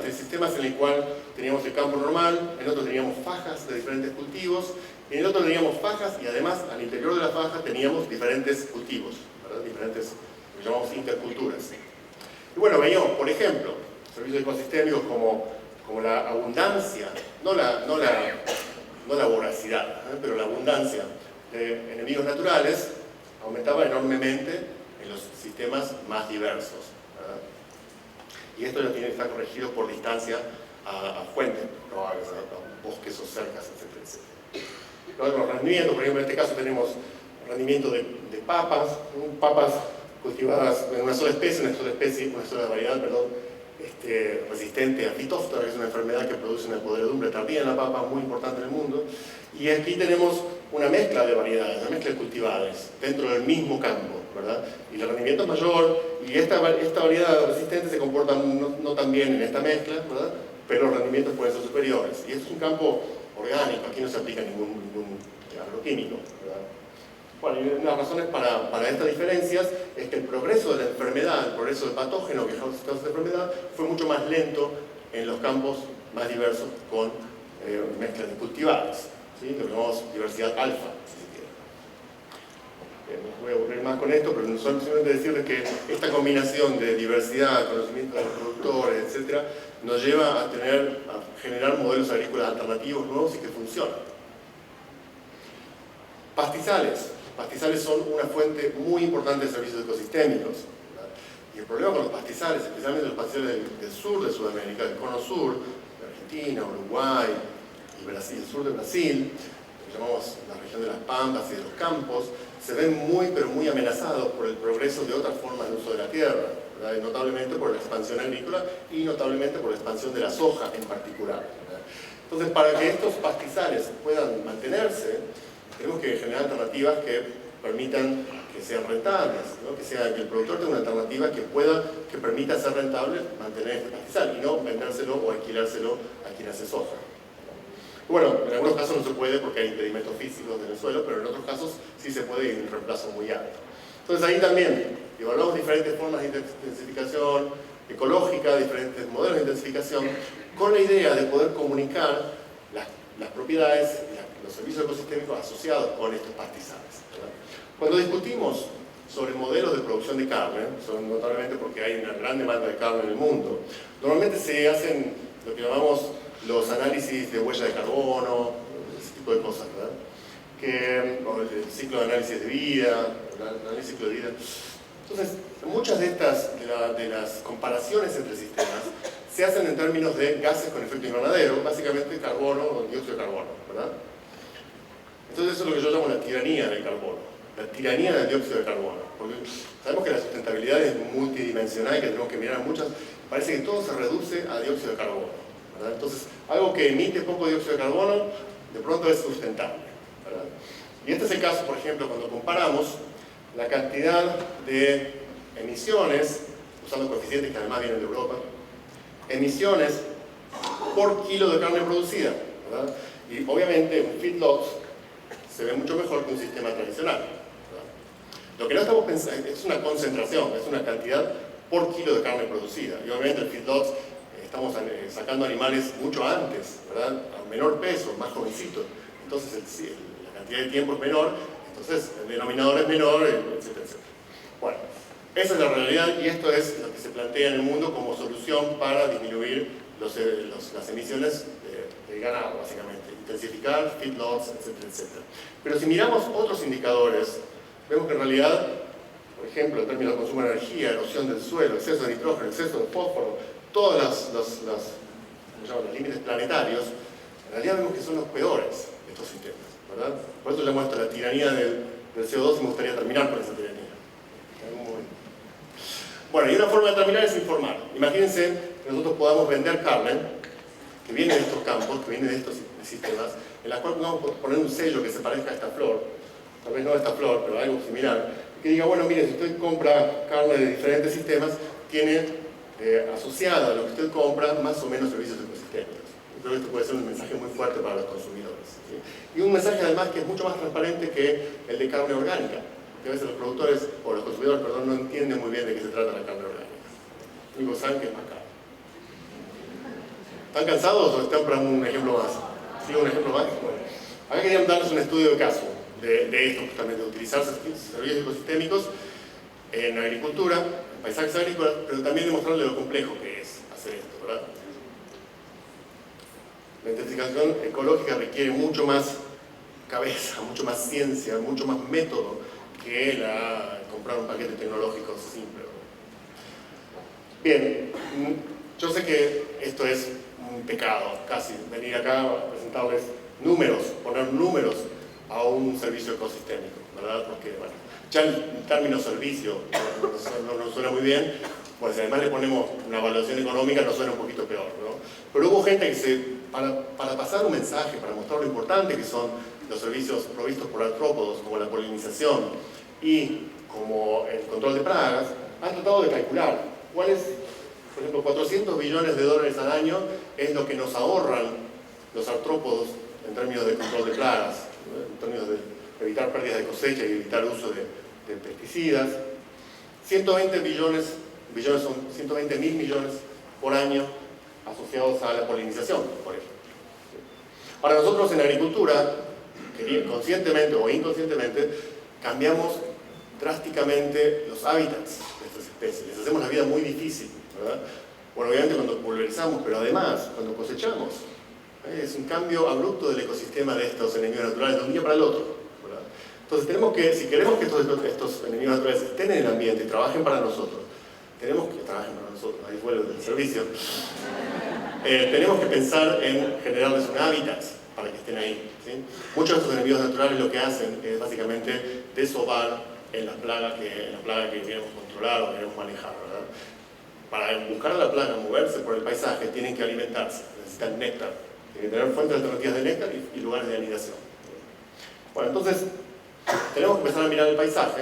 en el cual teníamos el campo normal, en el otro teníamos fajas de diferentes cultivos, y en el otro teníamos fajas y además al interior de las fajas teníamos diferentes cultivos, ¿verdad? Diferentes, lo llamamos interculturas. Y bueno, veíamos, por ejemplo, servicios ecosistémicos como la abundancia, no la voracidad, pero la abundancia de enemigos naturales aumentaba enormemente en los sistemas más diversos, ¿verdad? Y esto ya tiene que estar corregido por distancia a fuentes probables, a bosques o cercas, etc., etc. los rendimientos. Por ejemplo, en este caso tenemos rendimiento de papas, papas cultivadas en una sola especie, una sola variedad, perdón, resistente a fitóftora, que es una enfermedad que produce una podredumbre tardía en la papa, muy importante en el mundo. Y aquí tenemos una mezcla de variedades, una mezcla de cultivares dentro del mismo campo, ¿verdad? Y el rendimiento es mayor, y esta variedad resistente se comporta no tan bien en esta mezcla, ¿verdad? Pero los rendimientos pueden ser superiores. Y esto es un campo orgánico, aquí no se aplica ningún agroquímico, ¿verdad? Bueno, y una de las razones para estas diferencias es que el progreso de la enfermedad, el progreso del patógeno que causa esta enfermedad, fue mucho más lento en los campos más diversos con mezclas de cultivares, ¿sí? Lo que llamamos diversidad alfa, si se quiere. No voy a aburrir más con esto, pero solamente decirles que esta combinación de diversidad, conocimiento de los productores, etc., nos lleva a generar modelos agrícolas alternativos nuevos y que funcionan. Pastizales. Pastizales son una fuente muy importante de servicios ecosistémicos, ¿verdad? Y el problema con los pastizales, especialmente los pastizales del sur de Sudamérica, del cono sur, de Argentina, Uruguay y Brasil, el sur de Brasil, lo que llamamos la región de las Pampas y de los Campos, se ven pero muy amenazados por el progreso de otras formas de uso de la tierra, ¿verdad? Y notablemente por la expansión agrícola y notablemente por la expansión de la soja en particular, ¿verdad? Entonces, para que estos pastizales puedan mantenerse, tenemos que generar alternativas que permitan que sean rentables, ¿no? Que el productor tenga una alternativa que permita ser rentable mantener este pastizal y no vendérselo o alquilárselo a quien hace soja. Bueno, en algunos casos no se puede porque hay impedimentos físicos en el suelo, pero en otros casos sí se puede y hay un reemplazo muy alto. Entonces ahí también evaluamos diferentes formas de intensificación ecológica, diferentes modelos de intensificación, con la idea de poder comunicar las propiedades y los servicios ecosistémicos asociados con estos pastizales, ¿verdad? Cuando discutimos sobre modelos de producción de carne, notablemente porque hay una gran demanda de carne en el mundo, normalmente se hacen lo que llamamos los análisis de huella de carbono, ese tipo de cosas, ¿verdad? O el ciclo de análisis de vida, el análisis ciclo de vida. Entonces, muchas de las comparaciones entre sistemas se hacen en términos de gases con efecto invernadero, básicamente carbono o dióxido de carbono, ¿verdad? Entonces eso es lo que yo llamo la tiranía del carbono, la tiranía del dióxido de carbono, porque sabemos que la sustentabilidad es multidimensional y que tenemos que mirar muchas, parece que todo se reduce a dióxido de carbono, ¿verdad? Entonces, algo que emite poco dióxido de carbono, de pronto es sustentable, ¿verdad? Y este es el caso, por ejemplo, cuando comparamos la cantidad de emisiones, usando coeficientes que además vienen de Europa, emisiones por kilo de carne producida, ¿verdad? Y obviamente un feedlot se ve mucho mejor que un sistema tradicional, ¿verdad? Lo que no estamos pensando es una concentración, es una cantidad por kilo de carne producida. Y obviamente el feedlot estamos sacando animales mucho antes, ¿verdad? A menor peso, más jovencitos. Entonces la cantidad de tiempo es menor, entonces el denominador es menor, etcétera, etcétera. Bueno, esa es la realidad y esto es lo que se plantea en el mundo como solución para disminuir las emisiones de ganado, básicamente. Intensificar feedlots, etcétera, etcétera. Pero si miramos otros indicadores, vemos que en realidad, por ejemplo, en términos de consumo de energía, erosión del suelo, exceso de nitrógeno, exceso de fósforo, todos los límites planetarios, en realidad vemos que son los peores de estos sistemas, ¿verdad? Por eso llamo esto la tiranía del CO2 y me gustaría terminar con esa tiranía. Bueno, y una forma de terminar es informar. Imagínense que nosotros podamos vender carne que viene de estos campos, que viene de estos sistemas, en la cual podamos poner un sello que se parezca a esta flor, tal vez no a esta flor, pero algo similar, y que diga, bueno, mire, si usted compra carne de diferentes sistemas, tiene asociada a lo que usted compra más o menos servicios ecosistémicos. Yo creo que esto puede ser un mensaje muy fuerte para los consumidores, ¿sí? Y un mensaje además que es mucho más transparente que el de carne orgánica, que a veces los productores, o los consumidores, perdón, no entienden muy bien de qué se trata la carne orgánica. Lo único que saben que es más caro. ¿Están cansados o están para un ejemplo más? ¿Sí, un ejemplo más? Bueno, acá querían darles un estudio de caso de esto, justamente, de utilizar servicios ecosistémicos en agricultura, en paisajes agrícolas, pero también demostrarle lo complejo que es hacer esto, ¿verdad? La intensificación ecológica requiere mucho más cabeza, mucho más ciencia, mucho más método que comprar un paquete tecnológico simple. Bien, yo sé que esto es un pecado, casi, venir acá a presentarles números, poner números a un servicio ecosistémico, ¿verdad? Porque, bueno, ya el término servicio no suena muy bien, pues si además le ponemos una evaluación económica nos suena un poquito peor, ¿no? Pero hubo gente que para pasar un mensaje, para mostrar lo importante que son los servicios provistos por artrópodos, como la polinización y como el control de plagas, han tratado de calcular cuáles, por ejemplo, 400 billones de dólares al año es lo que nos ahorran los artrópodos en términos de control de plagas, ¿no? En términos de evitar pérdidas de cosecha y evitar el uso de pesticidas. 120 son 120 mil millones por año asociados a la polinización, por ejemplo. Para nosotros en agricultura, conscientemente o inconscientemente, cambiamos drásticamente los hábitats de estas especies. Les hacemos la vida muy difícil, ¿verdad? Bueno, obviamente cuando pulverizamos, pero además cuando cosechamos. Es un cambio abrupto del ecosistema de estos enemigos naturales de un día para el otro, ¿verdad? Entonces tenemos que, si queremos que estos enemigos naturales estén en el ambiente y trabajen para nosotros, ahí fue el servicio, tenemos que pensar en generarles un hábitat para que estén ahí, ¿sí? Muchos de estos enemigos naturales lo que hacen es básicamente desovar en la plaga que queremos controlar o queremos manejar, ¿verdad? Para buscar a la plaga, moverse por el paisaje, tienen que alimentarse, necesitan néctar, tienen que tener fuentes alternativas de néctar y lugares de anidación. Bueno, entonces tenemos que empezar a mirar el paisaje.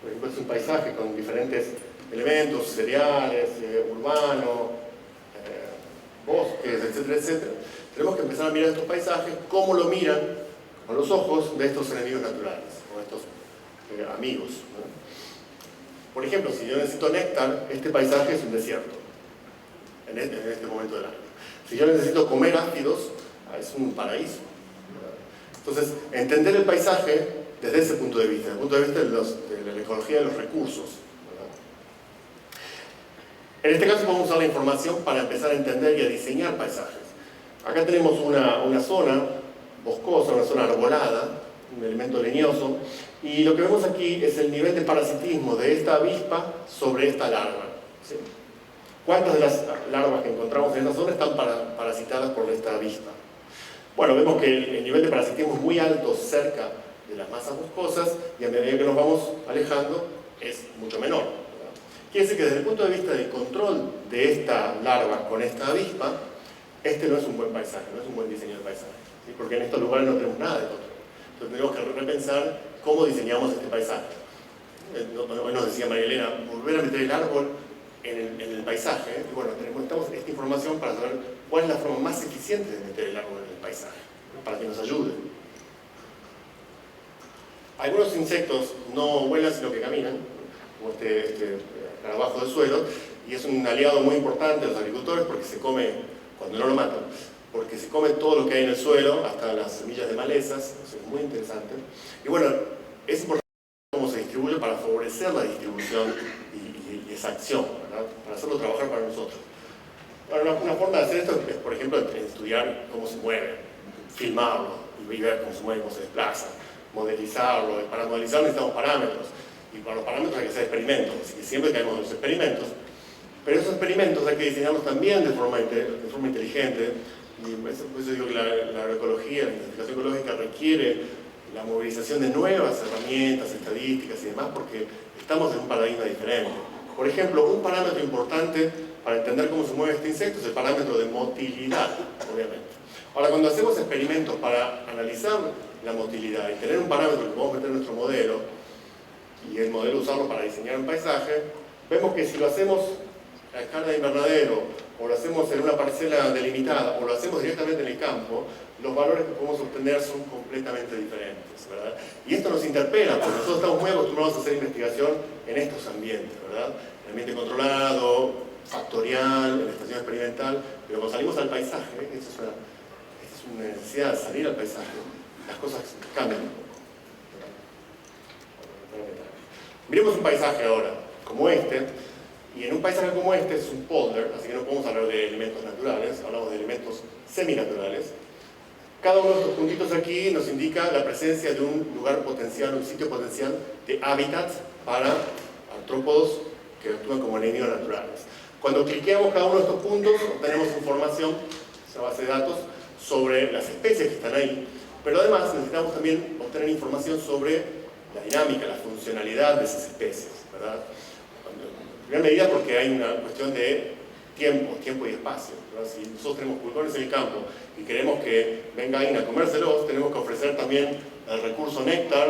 Por ejemplo, es un paisaje con diferentes elementos, cereales, urbanos, bosques, etcétera, etcétera. Tenemos que empezar a mirar estos paisajes, cómo lo miran con los ojos de estos enemigos naturales, o estos amigos, ¿no? Por ejemplo, si yo necesito néctar, este paisaje es un desierto, en este momento del año. Si yo necesito comer ácidos, es un paraíso, ¿verdad? Entonces, entender el paisaje desde ese punto de vista, desde el punto de vista de la ecología de los recursos, ¿verdad? En este caso podemos usar la información para empezar a entender y a diseñar paisajes. Acá tenemos una zona boscosa, una zona arbolada, un elemento leñoso, y lo que vemos aquí es el nivel de parasitismo de esta avispa sobre esta larva, ¿sí? ¿Cuántas de las larvas que encontramos en esta zona están parasitadas por esta avispa? Bueno, vemos que el nivel de parasitismo es muy alto cerca de las masas boscosas y a medida que nos vamos alejando es mucho menor, ¿verdad? Quiere decir que desde el punto de vista del control de esta larva con esta avispa, este no es un buen paisaje, no es un buen diseño de paisaje, ¿sí? Porque en estos lugares no tenemos nada de control. Entonces tenemos que repensar cómo diseñamos este paisaje. Hoy nos decía María Elena, volver a meter el árbol en el paisaje. Y bueno, necesitamos esta información para saber cuál es la forma más eficiente de meter el árbol en el paisaje, para que nos ayude. Algunos insectos no vuelan sino que caminan, como este escarabajo del suelo, y es un aliado muy importante de los agricultores porque se come, cuando no lo matan, porque se come todo lo que hay en el suelo, hasta las semillas de malezas, eso es muy interesante. Y bueno, es importante cómo se distribuye para favorecer la distribución y esa acción, ¿verdad? Para hacerlo trabajar para nosotros. Bueno, una forma de hacer esto es, por ejemplo, estudiar cómo se mueve, filmarlo y ver cómo se mueve, cómo se desplaza, modelizarlo. Para modelizarlo necesitamos parámetros, y para los parámetros hay que hacer experimentos, así que siempre caemos en los experimentos. Pero esos experimentos hay que diseñarlos también de forma inteligente. Y por eso digo que la agroecología, la investigación ecológica requiere la movilización de nuevas herramientas, estadísticas y demás, porque estamos en un paradigma diferente. Por ejemplo, un parámetro importante para entender cómo se mueve este insecto es el parámetro de motilidad, obviamente. Ahora, cuando hacemos experimentos para analizar la motilidad y tener un parámetro que podemos meter en nuestro modelo, y el modelo usarlo para diseñar un paisaje, vemos que si lo hacemos a escala de invernadero, o lo hacemos en una parcela delimitada, o lo hacemos directamente en el campo, los valores que podemos obtener son completamente diferentes, ¿verdad? Y esto nos interpela, porque nosotros estamos muy acostumbrados a hacer investigación en estos ambientes, ¿verdad? En ambiente controlado, factorial, en la estación experimental, pero cuando salimos al paisaje, esta es una necesidad de salir al paisaje, las cosas cambian un poco, ¿verdad? Miremos un paisaje ahora, como este. Y en un paisaje como este es un polder, así que no podemos hablar de elementos naturales, hablamos de elementos seminaturales. Cada uno de estos puntitos aquí nos indica la presencia de un lugar potencial, un sitio potencial de hábitat para artrópodos que actúan como enemigos naturales. Cuando cliqueamos cada uno de estos puntos, obtenemos información, esa base de datos, sobre las especies que están ahí, Pero además necesitamos también obtener información sobre la dinámica, la funcionalidad de esas especies, ¿verdad? En primera medida porque hay una cuestión de tiempo y espacio, ¿verdad? Si nosotros tenemos pulgones en el campo y queremos que venga alguien a comérselos, tenemos que ofrecer también el recurso néctar,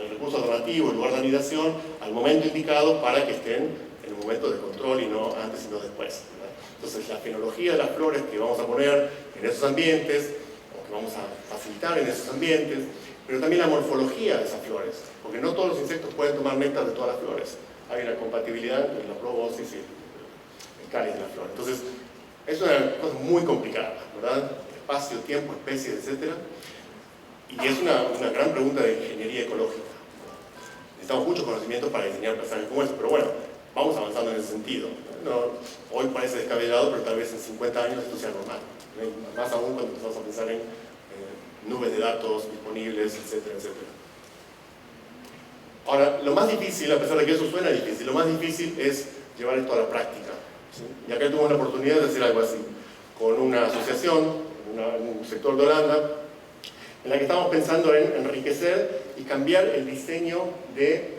el recurso alternativo, el lugar de anidación, al momento indicado para que estén en un momento de control y no antes y no después, ¿verdad? Entonces la fenología de las flores que vamos a poner en esos ambientes, o que vamos a facilitar en esos ambientes, pero también la morfología de esas flores, porque no todos los insectos pueden tomar néctar de todas las flores. Hay una compatibilidad entre la proboscis y el cáliz de la flor. Entonces, es una cosa muy complicada, ¿verdad? Espacio, tiempo, especies, etc. Y es una gran pregunta de ingeniería ecológica. Necesitamos muchos conocimientos para diseñar paisajes como eso, pero bueno, vamos avanzando en ese sentido. No, hoy parece descabellado, pero tal vez en 50 años esto sea normal. Más aún cuando empezamos a pensar en nubes de datos disponibles, etcétera, etcétera. Ahora, lo más difícil, a pesar de que eso suena difícil, lo más difícil es llevar esto a la práctica, ¿sí? Y acá tuvimos la oportunidad de hacer algo así, con una asociación, un sector de Holanda, en la que estamos pensando en enriquecer y cambiar el diseño de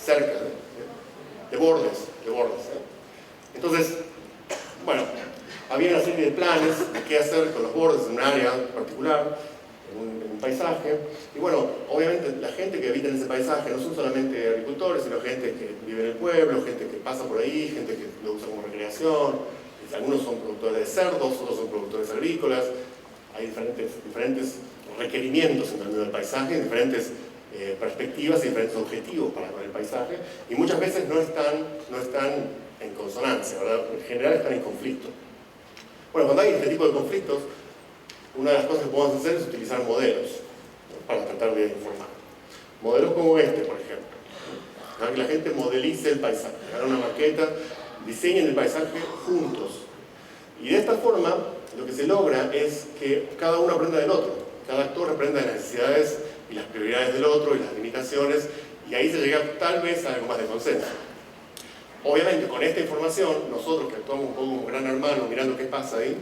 cercas, de bordes. Entonces, bueno, había una serie de planes de qué hacer con los bordes en un área particular, en un paisaje, y bueno, obviamente la gente que habita en ese paisaje no son solamente agricultores, sino gente que vive en el pueblo, gente que pasa por ahí, gente que lo usa como recreación, algunos son productores de cerdos, otros son productores agrícolas, hay diferentes requerimientos en términos del paisaje, diferentes perspectivas y diferentes objetivos para con el paisaje, y muchas veces no están en consonancia, ¿verdad? En general están en conflicto. Bueno, cuando hay este tipo de conflictos, una de las cosas que podemos hacer es utilizar modelos, ¿no? Para tratar de informar. Modelos como este, por ejemplo, para que la gente modelice el paisaje, hagan una maqueta, diseñen el paisaje juntos. Y de esta forma, lo que se logra es que cada uno aprenda del otro, cada actor aprenda de las necesidades y las prioridades del otro y las limitaciones, y ahí se llega tal vez a algo más de consenso. Obviamente, con esta información, nosotros que actuamos un poco como gran hermano, mirando qué pasa ahí,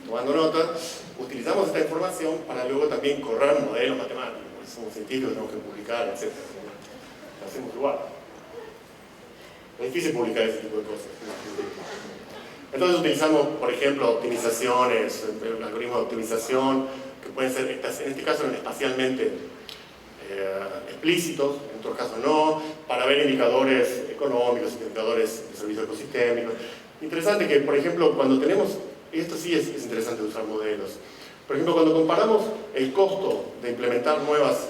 tomando nota, utilizamos esta información para luego también correr modelos matemáticos, porque somos científicos, tenemos que publicar, etc. Lo hacemos igual. Es difícil publicar ese tipo de cosas. Entonces utilizamos, por ejemplo, optimizaciones, algoritmos de optimización, que pueden ser, en este caso, espacialmente explícitos, en otros casos no, para ver indicadores económicos, indicadores de servicios ecosistémicos. Interesante que, por ejemplo, cuando tenemos, y esto sí es interesante usar modelos, por ejemplo, cuando comparamos el costo de implementar nuevas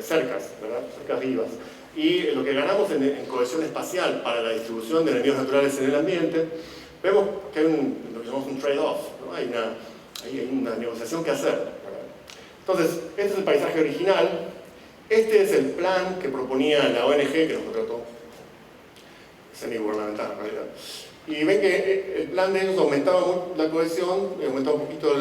cercas, ¿verdad? Cercas vivas, y lo que ganamos en cohesión espacial para la distribución de enemigos naturales en el ambiente, vemos que hay lo que llamamos un trade-off, ¿no? Hay una negociación que hacer, ¿verdad? Entonces, este es el paisaje original. Este es el plan que proponía la ONG que nos contrató, semi-gubernamental en realidad. Y ven que el plan de ellos aumentaba la cohesión, aumentaba un poquito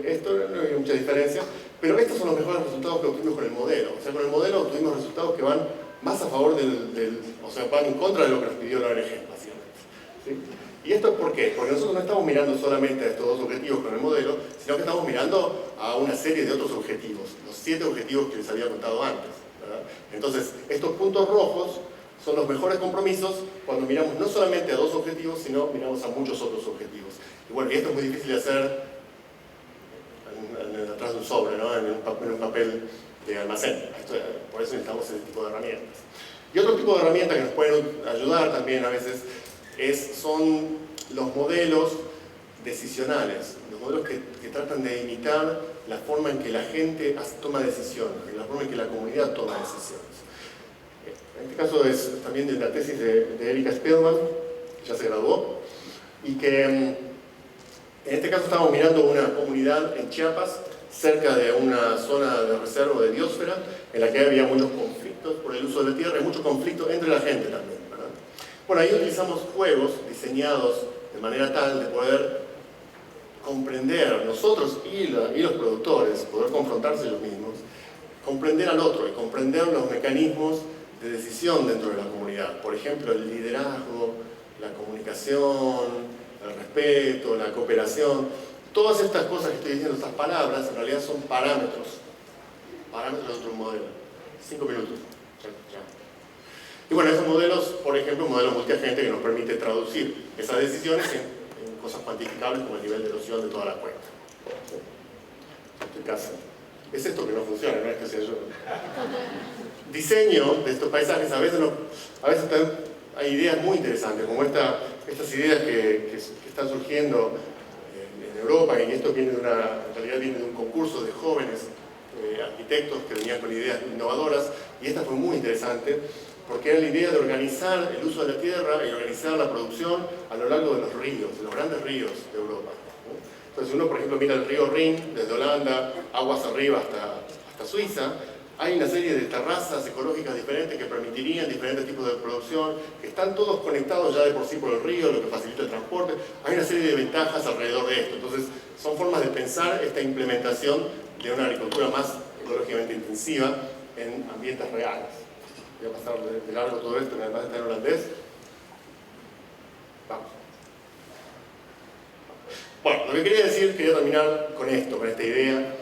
esto, no había mucha diferencia, pero estos son los mejores resultados que obtuvimos con el modelo. O sea, con el modelo obtuvimos resultados que van más a favor o sea, van en contra de lo que nos pidió la ONG, básicamente. ¿Sí? ¿Y esto es por qué? Porque nosotros no estamos mirando solamente a estos dos objetivos con el modelo, sino que estamos mirando a una serie de otros objetivos, los 7 objetivos que les había contado antes, ¿verdad? Entonces, estos puntos rojos son los mejores compromisos cuando miramos no solamente a 2 objetivos, sino miramos a muchos otros objetivos. Y bueno, y esto es muy difícil de hacer atrás de un sobre, ¿no? en un papel de almacén. Por eso necesitamos ese tipo de herramientas. Y otro tipo de herramientas que nos pueden ayudar también a veces son los modelos decisionales, los modelos que tratan de imitar la forma en que la gente toma decisiones, la forma en que la comunidad toma decisiones. En este caso es también de la tesis de Erika Spellman, que ya se graduó, y que en este caso estamos mirando una comunidad en Chiapas, cerca de una zona de reserva de biosfera, en la que había muchos conflictos por el uso de la tierra y muchos conflictos entre la gente también, ¿verdad? Bueno, ahí utilizamos juegos diseñados de manera tal de poder comprender nosotros y los productores, poder confrontarse ellos mismos, comprender al otro y comprender los mecanismos de decisión dentro de la comunidad. Por ejemplo, el liderazgo, la comunicación, el respeto, la cooperación. Todas estas cosas que estoy diciendo, estas palabras, en realidad son parámetros de otro modelo. 5 minutos. Ya. Y bueno, esos modelos, por ejemplo, un modelo multiagente que nos permite traducir esas decisiones en cosas cuantificables como el nivel de erosión de toda la cuenca. Es esto que no funciona, no es que sea yo. Diseño de estos paisajes, a veces hay ideas muy interesantes, como estas ideas que están surgiendo en Europa, y esto viene en realidad viene de un concurso de jóvenes arquitectos que venían con ideas innovadoras, y esta fue muy interesante, porque era la idea de organizar el uso de la tierra y organizar la producción a lo largo de los ríos, de los grandes ríos de Europa. Entonces uno, por ejemplo, mira el río Rin, desde Holanda, aguas arriba hasta Suiza, hay una serie de terrazas ecológicas diferentes que permitirían diferentes tipos de producción, que están todos conectados ya de por sí por el río, lo que facilita el transporte. Hay una serie de ventajas alrededor de esto. Entonces, son formas de pensar esta implementación de una agricultura más ecológicamente intensiva en ambientes reales. Voy a pasar de largo todo esto, que además está en holandés. Vamos. Bueno, lo que quería terminar con esto, con esta idea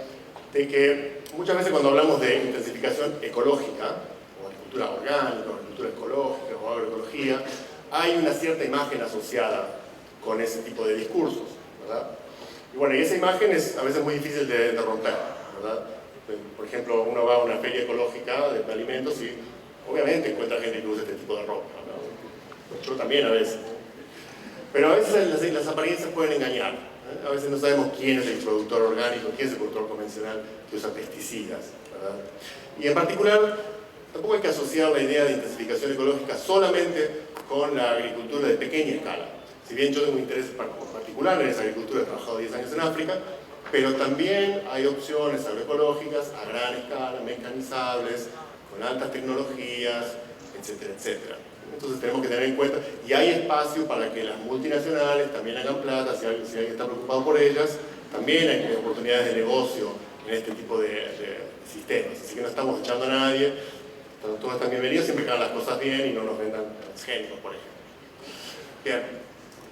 de que muchas veces cuando hablamos de intensificación ecológica, o agricultura orgánica, o agricultura ecológica, o agroecología, hay una cierta imagen asociada con ese tipo de discursos, ¿verdad? Y bueno, y esa imagen es a veces muy difícil de romper, ¿verdad? Por ejemplo, uno va a una feria ecológica de alimentos y obviamente encuentra gente que usa este tipo de ropa, ¿no? Yo también a veces. Pero a veces las apariencias pueden engañar. A veces no sabemos quién es el productor orgánico, quién es el productor convencional que usa pesticidas, ¿verdad? Y en particular, tampoco hay que asociar la idea de intensificación ecológica solamente con la agricultura de pequeña escala. Si bien yo tengo un interés particular en esa agricultura, he trabajado 10 años en África, pero también hay opciones agroecológicas a gran escala, mecanizables, con altas tecnologías, etcétera, etcétera. Entonces tenemos que tener en cuenta, y hay espacio para que las multinacionales también hagan plata, si alguien está preocupado por ellas, también hay oportunidades de negocio en este tipo de sistemas. Así que no estamos echando a nadie, todos están bienvenidos siempre que hagan las cosas bien y no nos vendan transgénicos, por ejemplo. Bien,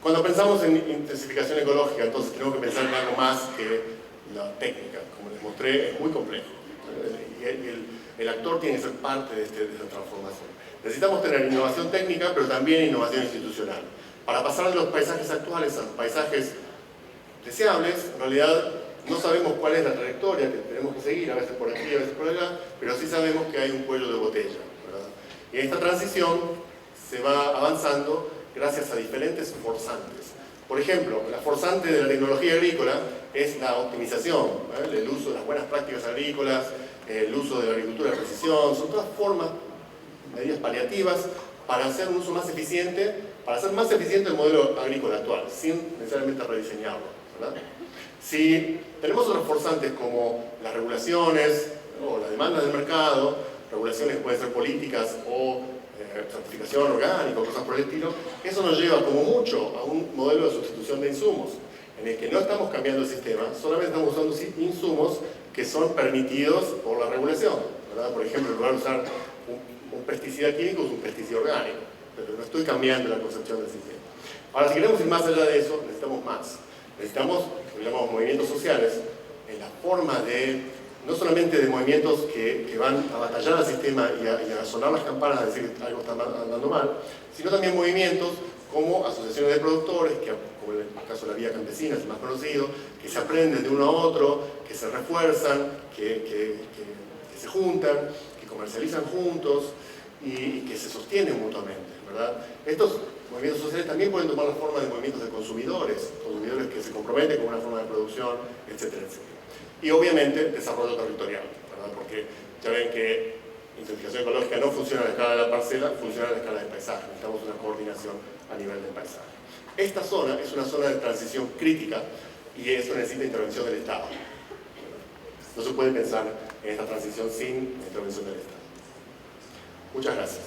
cuando pensamos en intensificación ecológica, entonces tenemos que pensar en algo más que la técnica. Como les mostré, es muy complejo. Y el actor tiene que ser parte de esta transformación. Necesitamos tener innovación técnica, pero también innovación institucional. Para pasar de los paisajes actuales a los paisajes deseables, en realidad no sabemos cuál es la trayectoria que tenemos que seguir, a veces por aquí, a veces por allá, pero sí sabemos que hay un cuello de botella, ¿verdad? Y esta transición se va avanzando gracias a diferentes forzantes. Por ejemplo, la forzante de la tecnología agrícola es la optimización, ¿vale? El uso de las buenas prácticas agrícolas, el uso de la agricultura de precisión, son todas formas, medidas paliativas para hacer un uso más eficiente, para hacer más eficiente el modelo agrícola actual, sin necesariamente rediseñarlo, ¿verdad? Si tenemos otros forzantes como las regulaciones o la demanda del mercado, regulaciones que pueden ser políticas o certificación orgánica o cosas por el estilo, eso nos lleva como mucho a un modelo de sustitución de insumos, en el que no estamos cambiando el sistema, solamente estamos usando insumos que son permitidos por la regulación, ¿verdad? Por ejemplo, en lugar de usar un pesticida químico, es un pesticida orgánico, pero no estoy cambiando la concepción del sistema. Ahora, si queremos ir más allá de eso, necesitamos más. Necesitamos lo que llamamos movimientos sociales, en la forma de, no solamente de movimientos que van a batallar al sistema y a sonar las campanas a decir que algo está andando mal, sino también movimientos como asociaciones de productores, que, como en el caso de la Vía Campesina, es el más conocido, que se aprenden de uno a otro, que se refuerzan, que se juntan, que comercializan juntos y que se sostienen mutuamente, ¿verdad? Estos movimientos sociales también pueden tomar la forma de movimientos de consumidores que se comprometen con una forma de producción, etcétera, etcétera. Y obviamente desarrollo territorial, ¿verdad? Porque ya ven que intensificación ecológica no funciona a la escala de la parcela, funciona a la escala del paisaje. Necesitamos una coordinación a nivel del paisaje. Esta zona es una zona de transición crítica y eso necesita intervención del Estado. No se puede pensar en esta transición sin intervención del Estado. Muchas gracias.